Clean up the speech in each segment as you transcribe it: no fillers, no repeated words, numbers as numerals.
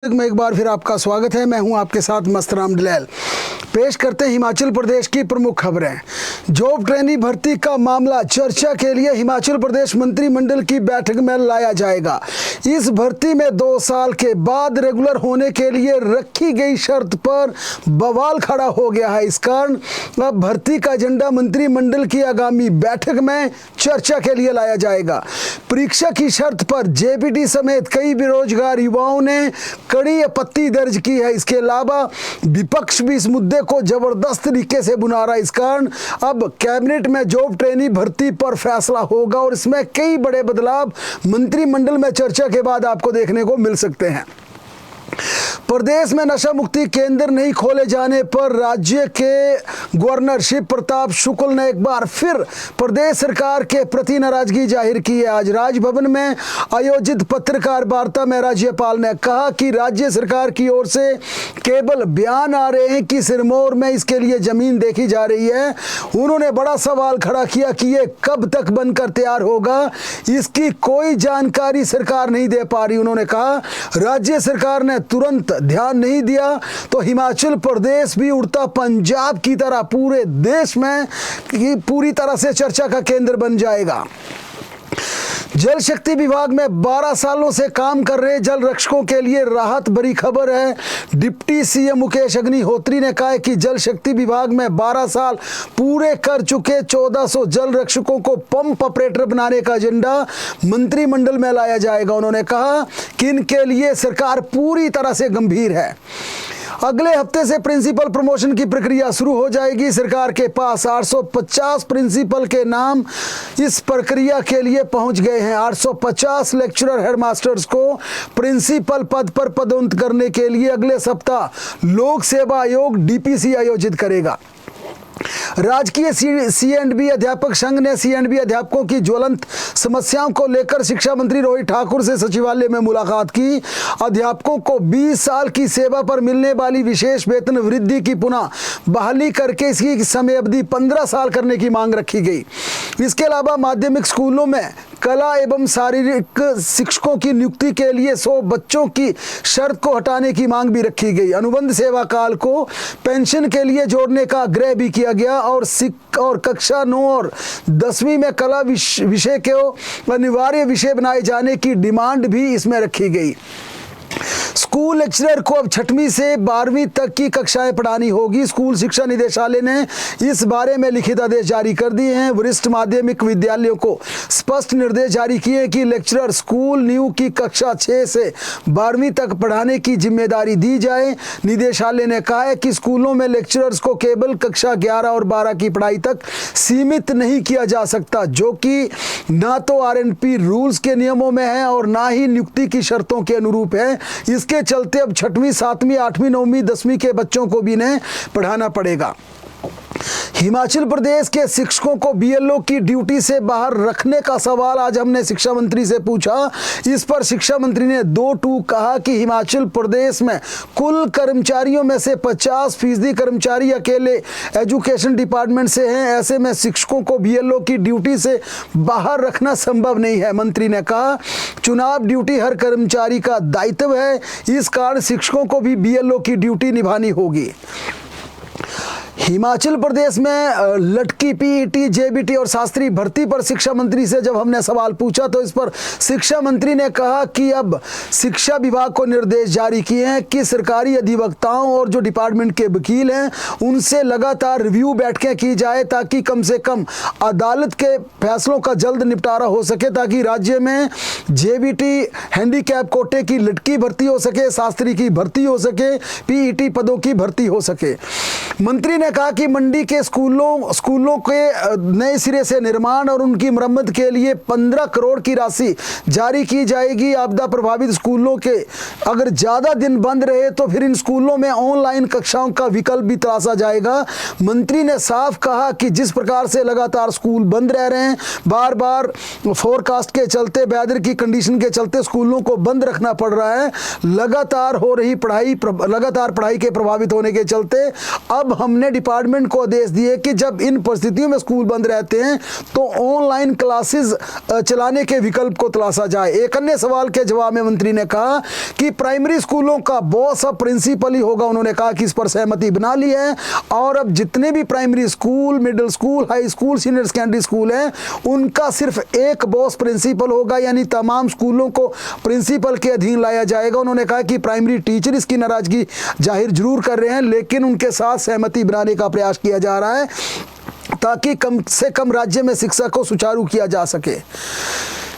में एक बार फिर आपका स्वागत है। मैं हूं आपके साथ मस्तराम डलैल। पेश करते हैं हिमाचल प्रदेश की प्रमुख खबरें। जॉब ट्रेनी भर्ती का मामला चर्चा के लिए हिमाचल प्रदेश मंत्रिमंडल की बैठक में लाया जाएगा। इस भर्ती में 2 साल के बाद रेगुलर होने के लिए रखी गई शर्त पर बवाल खड़ा हो गया है। इस कारण अब भर्ती का एजेंडा मंत्रिमंडल की आगामी बैठक में चर्चा के लिए लाया जाएगा। परीक्षा की शर्त पर जेबीटी समेत कई बेरोजगार युवाओं ने कड़ी आपत्ति दर्ज की है। इसके अलावा विपक्ष भी इस मुद्दे को जबरदस्त तरीके से बुना रहा है। इस कारण अब कैबिनेट में जॉब ट्रेनी भर्ती पर फैसला होगा और इसमें कई बड़े बदलाव मंत्रिमंडल में चर्चा के बाद आपको देखने को मिल सकते हैं। प्रदेश में नशा मुक्ति केंद्र नहीं खोले जाने पर राज्य के गवर्नर शिव प्रताप शुक्ल ने एक बार फिर प्रदेश सरकार के प्रति नाराजगी जाहिर की है। आज राजभवन में आयोजित पत्रकार वार्ता में राज्यपाल ने कहा कि राज्य सरकार की ओर से केवल बयान आ रहे हैं कि सिरमौर में इसके लिए जमीन देखी जा रही है। उन्होंने बड़ा सवाल खड़ा किया कि ये कब तक बनकर तैयार होगा, इसकी कोई जानकारी सरकार नहीं दे पा रही। उन्होंने कहा राज्य सरकार ने तुरंत ध्यान नहीं दिया तो हिमाचल प्रदेश भी उड़ता पंजाब की तरह पूरे देश में पूरी तरह से चर्चा का केंद्र बन जाएगा। जल शक्ति विभाग में 12 सालों से काम कर रहे जल रक्षकों के लिए राहत भरी खबर है। डिप्टी सीएम मुकेश अग्निहोत्री ने कहा है कि जल शक्ति विभाग में 12 साल पूरे कर चुके 1400 जल रक्षकों को पंप ऑपरेटर बनाने का एजेंडा मंत्रिमंडल में लाया जाएगा। उन्होंने कहा कि इनके लिए सरकार पूरी तरह से गंभीर है। अगले हफ्ते से प्रिंसिपल प्रमोशन की प्रक्रिया शुरू हो जाएगी। सरकार के पास 850 प्रिंसिपल के नाम इस प्रक्रिया के लिए पहुंच गए हैं। 850 लेक्चरर हेडमास्टर्स को प्रिंसिपल पद पर पदोन्नत करने के लिए अगले सप्ताह लोक सेवा आयोग डीपीसी आयोजित करेगा। राजकीय सी&बी अध्यापक संघ ने सी&बी अध्यापकों की ज्वलंत समस्याओं को लेकर शिक्षा मंत्री रोहित ठाकुर से सचिवालय में मुलाकात की। अध्यापकों को 20 साल की सेवा पर मिलने वाली विशेष वेतन वृद्धि की पुनः बहाली करके इसकी समय अवधि 15 साल करने की मांग रखी गई। इसके अलावा माध्यमिक स्कूलों में कला एवं शारीरिक शिक्षकों की नियुक्ति के लिए 100 बच्चों की शर्त को हटाने की मांग भी रखी गई। अनुबंध सेवा काल को पेंशन के लिए जोड़ने का आग्रह भी किया गया और कक्षा 9 और 10वीं में कला विषय को अनिवार्य विषय बनाए जाने की डिमांड भी इसमें रखी गई। स्कूल लेक्चरर को अब 6वीं से 12वीं तक की कक्षाएं पढ़ानी होगी। स्कूल शिक्षा निदेशालय ने इस बारे में लिखित आदेश जारी कर दिए हैं। वरिष्ठ माध्यमिक विद्यालयों को स्पष्ट निर्देश जारी किए कि लेक्चरर स्कूल न्यू की कक्षा 6 से 12वीं तक पढ़ाने की जिम्मेदारी दी जाए। निदेशालय ने कहा है कि स्कूलों में लेक्चरर्स को केवल कक्षा 11 और 12 की पढ़ाई तक सीमित नहीं किया जा सकता, जो कि ना तो आरएनपी रूल्स के नियमों में है और ना ही नियुक्ति की शर्तों के अनुरूप है। इसके चलते अब 6वीं, 7वीं, 8वीं, 9वीं, 10वीं के बच्चों को भी इन्हें पढ़ाना पड़ेगा। हिमाचल प्रदेश के शिक्षकों को बीएलओ की ड्यूटी से बाहर रखने का सवाल आज हमने शिक्षा मंत्री से पूछा। इस पर शिक्षा मंत्री ने 2 टूक कहा कि हिमाचल प्रदेश में कुल कर्मचारियों में से 50% कर्मचारी अकेले एजुकेशन डिपार्टमेंट से हैं। ऐसे में शिक्षकों को बीएलओ की ड्यूटी से बाहर रखना संभव नहीं है। मंत्री ने कहा चुनाव ड्यूटी हर कर्मचारी का दायित्व है, इस कारण शिक्षकों को भी बीएलओ की ड्यूटी निभानी होगी। हिमाचल प्रदेश में लटकी पीईटी, जेबीटी और शास्त्री भर्ती पर शिक्षा मंत्री से जब हमने सवाल पूछा तो इस पर शिक्षा मंत्री ने कहा कि अब शिक्षा विभाग को निर्देश जारी किए हैं कि सरकारी अधिवक्ताओं और जो डिपार्टमेंट के वकील हैं उनसे लगातार रिव्यू बैठकें की जाए ताकि कम से कम अदालत के फैसलों का जल्द निपटारा हो सके, ताकि राज्य में जेबीटी हैंडीकैप कोटे की लटकी भर्ती हो सके, शास्त्री की भर्ती हो सके, पीईटी पदों की भर्ती हो सके। मंत्री ने कहा कि मंडी के स्कूलों के नए सिरे से निर्माण और उनकी मरम्मत के लिए 15 करोड़ की राशि जारी की जाएगी। आपदा प्रभावित स्कूलों के अगर ज़्यादा दिन बंद रहे तो फिर इन स्कूलों में ऑनलाइन कक्षाओं का विकल्प भी तलाशा जाएगा। मंत्री ने साफ कहा कि जिस प्रकार से लगातार स्कूल बंद रह रहे हैं, बार बार फोरकास्ट के चलते, वेदर की कंडीशन के चलते स्कूलों को बंद रखना पड़ रहा है, लगातार पढ़ाई के प्रभावित होने के चलते अब हमने डिपार्टमेंट को आदेश दिए कि जब इन परिस्थितियों में स्कूल बंद रहते हैं तो ऑनलाइन क्लासेस चलाने के विकल्प को तलाशा जाए। एक अन्य सवाल के जवाब में मंत्री ने कहा कि प्राइमरी स्कूलों का बॉस अब प्रिंसिपल ही होगा। उन्होंने कहा कि इस पर सहमति बना ली है और अब जितने भी primary school, middle school, high school, senior secondary school हैं, उनका सिर्फ एक बॉस प्रिंसिपल होगा, यानी तमाम स्कूलों को प्रिंसिपल के अधीन लाया जाएगा। उन्होंने कहा कि प्राइमरी टीचर इसकी नाराजगी जाहिर जरूर कर रहे हैं, लेकिन उनके साथ सहमति बनाने का प्रयास किया जा रहा है ताकि कम से कम राज्य में शिक्षा को सुचारू किया जा सके।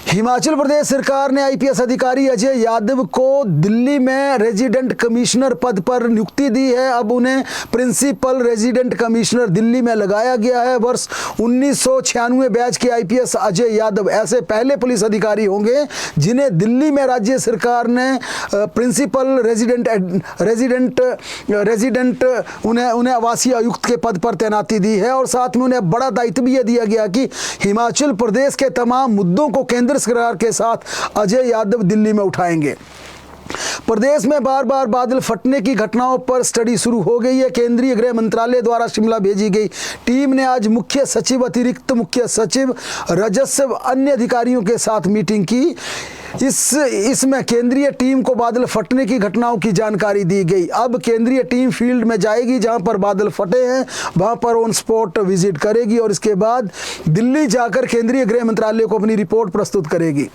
हिमाचल प्रदेश सरकार ने आईपीएस अधिकारी अजय यादव को दिल्ली में रेजिडेंट कमिश्नर पद पर नियुक्ति दी है। अब उन्हें प्रिंसिपल रेजिडेंट कमिश्नर दिल्ली में लगाया गया है। वर्ष 1996 बैच के आईपीएस अजय यादव ऐसे पहले पुलिस अधिकारी होंगे जिन्हें दिल्ली में राज्य सरकार ने प्रिंसिपल रेजिडेंट उन्हें आवासीय आयुक्त के पद पर तैनाती दी है और साथ में उन्हें बड़ा दायित्व भी यह दिया गया कि हिमाचल प्रदेश के तमाम मुद्दों को केंद्र सरकार के साथ अजय यादव दिल्ली में उठाएंगे। प्रदेश में बार बार बादल फटने की घटनाओं पर स्टडी शुरू हो गई है। केंद्रीय गृह मंत्रालय द्वारा शिमला भेजी गई टीम ने आज मुख्य सचिव, अतिरिक्त मुख्य सचिव, राजस्व, अन्य अधिकारियों के साथ मीटिंग की। इसमें केंद्रीय टीम को बादल फटने की घटनाओं की जानकारी दी गई। अब केंद्रीय टीम फील्ड में जाएगी, जहां पर बादल फटे हैं वहां पर ऑन स्पॉट विजिट करेगी और इसके बाद दिल्ली जाकर केंद्रीय गृह मंत्रालय को अपनी रिपोर्ट प्रस्तुत करेगी।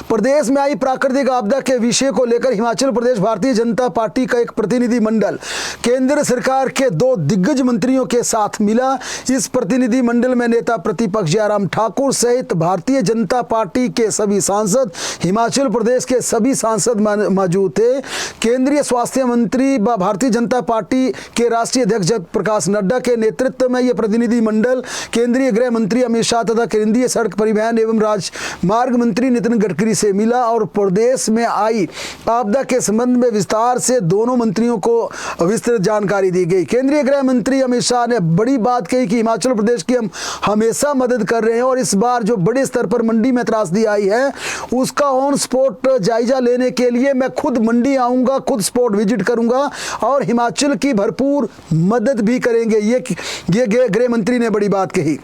प्रदेश में आई प्राकृतिक आपदा के विषय को लेकर हिमाचल प्रदेश भारतीय जनता पार्टी का एक प्रतिनिधि मंडल केंद्र सरकार के 2 दिग्गज मंत्रियों के साथ मिला। इस प्रतिनिधि मंडल में नेता प्रतिपक्ष जयराम ठाकुर सहित भारतीय जनता पार्टी के सभी सांसद, हिमाचल प्रदेश के सभी सांसद मौजूद थे। केंद्रीय स्वास्थ्य मंत्री व भारतीय जनता पार्टी के राष्ट्रीय अध्यक्ष जगत प्रकाश नड्डा के नेतृत्व में यह प्रतिनिधि मंडल केंद्रीय गृह मंत्री अमित शाह तथा केंद्रीय सड़क परिवहन एवं राजमार्ग मंत्री नितिन गडकरी से मिला और प्रदेश में आई आपदा के संबंध में विस्तार से दोनों मंत्रियों को विस्तृत जानकारी दी गई। केंद्रीय गृह मंत्री अमित शाह ने बड़ी बात कही कि हिमाचल प्रदेश की हम हमेशा मदद कर रहे हैं और इस बार जो बड़े स्तर पर मंडी में त्रासदी आई है उसका ऑन स्पॉट जायजा लेने के लिए मैं खुद मंडी आऊंगा, खुद स्पॉट विजिट करूंगा और हिमाचल की भरपूर मदद भी करेंगे। ये गृह मंत्री ने बड़ी बात कही।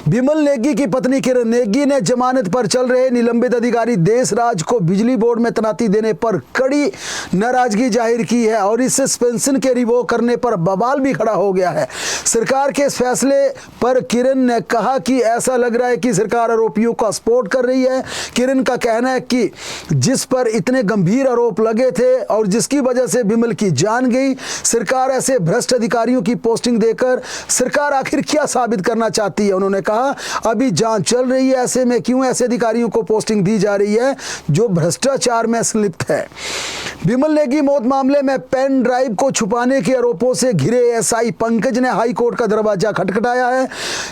बिमल नेगी की पत्नी किरण नेगी ने जमानत पर चल रहे निलंबित अधिकारी देशराज को बिजली बोर्ड में तैनाती देने पर कड़ी नाराजगी जाहिर की है और इस सस्पेंशन के रिवोक करने पर बवाल भी खड़ा हो गया है। सरकार के इस फैसले पर किरण ने कहा कि ऐसा लग रहा है कि सरकार आरोपियों का सपोर्ट कर रही है। किरण का कहना है कि जिस पर इतने गंभीर आरोप लगे थे और जिसकी वजह से बिमल की जान गई, सरकार ऐसे भ्रष्ट अधिकारियों की पोस्टिंग देकर सरकार आखिर क्या साबित करना चाहती है। उन्होंने कहा अभी जांच चल रही है, ऐसे में क्यों ऐसे अधिकारियों को पोस्टिंग दी जा रही है जो भ्रष्टाचार में संलिप्त है। बिमल नेगी मौत मामले में पेन ड्राइव को छुपाने के आरोपों से घिरे एएसआई पंकज ने हाई कोर्ट का दरवाजा खटखटाया है।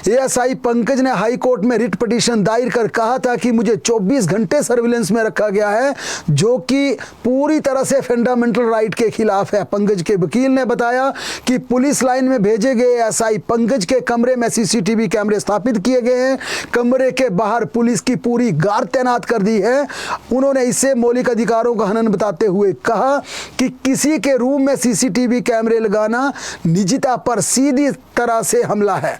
एएसआई पंकज ने हाई कोर्ट में रिट पिटीशन दायर कर कहा था कि मुझे 24 घंटे सर्विलेंस में रखा गया है जो कि पूरी तरह से फंडामेंटल राइट के खिलाफ है। पंकज के वकील ने बताया कि पुलिस लाइन में भेजे गए एएसआई पंकज के कमरे में सीसीटीवी कैमरे स्थापित किए गए हैं। कमरे के बाहर पुलिस की पूरी गार्ड तैनात कर दी है। उन्होंने इसे मौलिक अधिकारों का हनन बताते हुए कहा कि किसी के रूम में सीसीटीवी कैमरे लगाना निजता पर सीधी तरह से हमला है।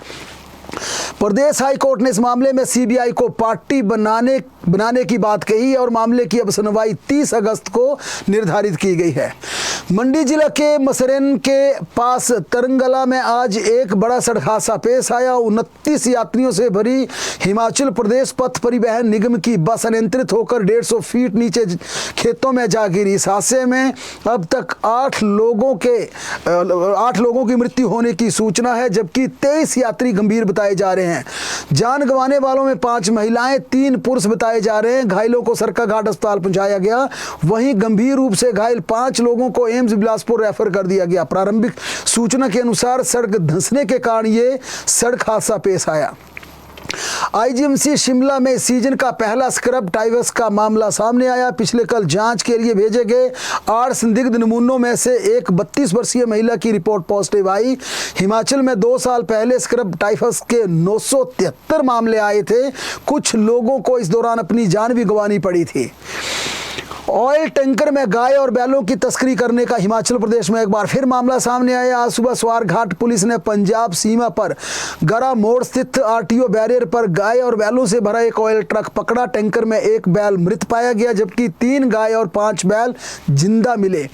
प्रदेश हाई कोर्ट ने इस मामले में सीबीआई को पार्टी बनाने की बात कही और मामले की अब सुनवाई 30 अगस्त को निर्धारित की गई है। मंडी जिला के मसरेन के पास तरंगला में आज एक बड़ा सड़क हादसा पेश आया। 29 यात्रियों से भरी हिमाचल प्रदेश पथ परिवहन निगम की बस अनियंत्रित होकर 150 फीट नीचे खेतों में जा गिरी। इस हादसे में अब तक 8 लोगों की मृत्यु होने की सूचना है, जबकि 23 यात्री गंभीर बताए जा रहे हैं। जान गंवाने वालों में 5 महिलाएं, 3 पुरुष बताए जा रहे हैं। घायलों को सरकाघाट अस्पताल पहुंचाया गया। वहीं गंभीर रूप से घायल 5 लोगों को एम्स बिलासपुर रेफर कर दिया गया। प्रारंभिक सूचना के अनुसार सड़क धंसने के कारण ये सड़क हादसा पेश आया। आईजीएमसी शिमला में सीजन का पहला स्क्रब टाइफस का मामला सामने आया। पिछले कल जांच के लिए भेजे गए 8 संदिग्ध नमूनों में से एक 32 वर्षीय महिला की रिपोर्ट पॉजिटिव आई। हिमाचल में 2 साल पहले स्क्रब टाइफस के 973 मामले आए थे। कुछ लोगों को इस दौरान अपनी जान भी गंवानी पड़ी थी। ऑयल टैंकर में गाय और बैलों की तस्करी करने का हिमाचल प्रदेश में एक बार फिर मामला सामने आया। आज सुबह स्वारघाट पुलिस ने पंजाब सीमा पर गरा मोड़ स्थित आरटीओ बैरियर पर गाय और बैलों से भरा एक ऑयल ट्रक पकड़ा। टैंकर में एक बैल मृत पाया गया जबकि 3 गाय और 5 बैल जिंदा मिले।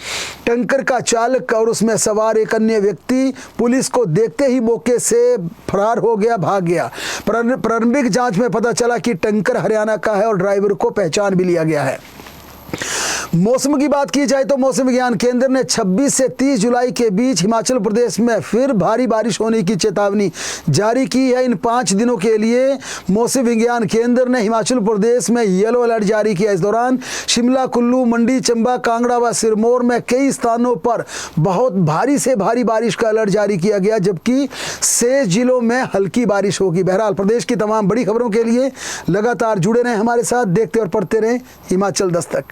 टैंकर का चालक और उसमें सवार एक अन्य व्यक्ति पुलिस को देखते ही मौके से फरार हो गया, भाग गया। प्रारंभिक जांच में पता चला कि टैंकर हरियाणा का है और ड्राइवर को पहचान भी लिया गया है। मौसम की बात की जाए तो मौसम विज्ञान केंद्र ने 26 से 30 जुलाई के बीच हिमाचल प्रदेश में फिर भारी बारिश होने की चेतावनी जारी की है। इन 5 दिनों के लिए मौसम विज्ञान केंद्र ने हिमाचल प्रदेश में येलो अलर्ट जारी किया। इस दौरान शिमला, कुल्लू, मंडी, चंबा, कांगड़ा व सिरमौर में कई स्थानों पर बहुत भारी से भारी बारिश का अलर्ट जारी किया गया जबकि शेष जिलों में हल्की बारिश होगी। बहरहाल प्रदेश की तमाम बड़ी खबरों के लिए लगातार जुड़े रहें हमारे साथ, देखते और पढ़ते रहें हिमाचल दस्तक।